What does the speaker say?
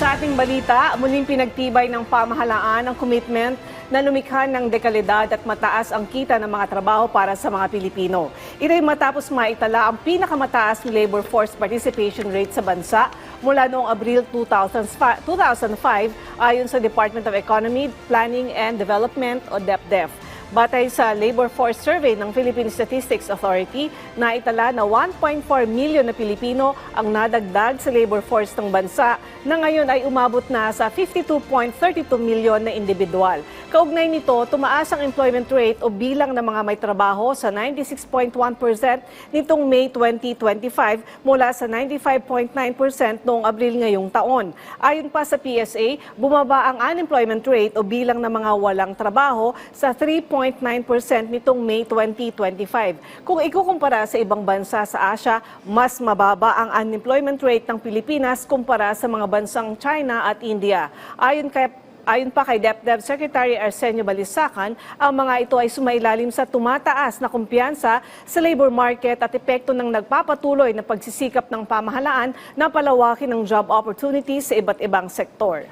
Sa ating balita, muling pinagtibay ng pamahalaan ang commitment na lumikha ng dekalidad at mataas ang kita ng mga trabaho para sa mga Pilipino. Ito ay matapos maitala ang pinakamataas labor force participation rate sa bansa mula noong Abril 2005 ayon sa Department of Economy, Planning and Development o DepDef. Batay sa Labor Force Survey ng Philippine Statistics Authority, naitala na 1.4 milyon na Pilipino ang nadagdag sa labor force ng bansa na ngayon ay umabot na sa 52.32 milyon na individual. Kaugnay nito, tumaas ang employment rate o bilang ng mga may trabaho sa 96.1% nitong May 2025 mula sa 95.9% noong Abril ngayong taon. Ayon pa sa PSA, bumaba ang unemployment rate o bilang ng mga walang trabaho sa 3.9% nitong May 2025. Kung ikukumpara sa ibang bansa sa Asia, mas mababa ang unemployment rate ng Pilipinas kumpara sa mga bansang China at India. Ayon pa kay DepDef Secretary Arsenio Balisacan, ang mga ito ay sumailalim sa tumataas na kumpiyansa sa labor market at epekto ng nagpapatuloy na pagsisikap ng pamahalaan na palawakin ng job opportunities sa iba't ibang sektor.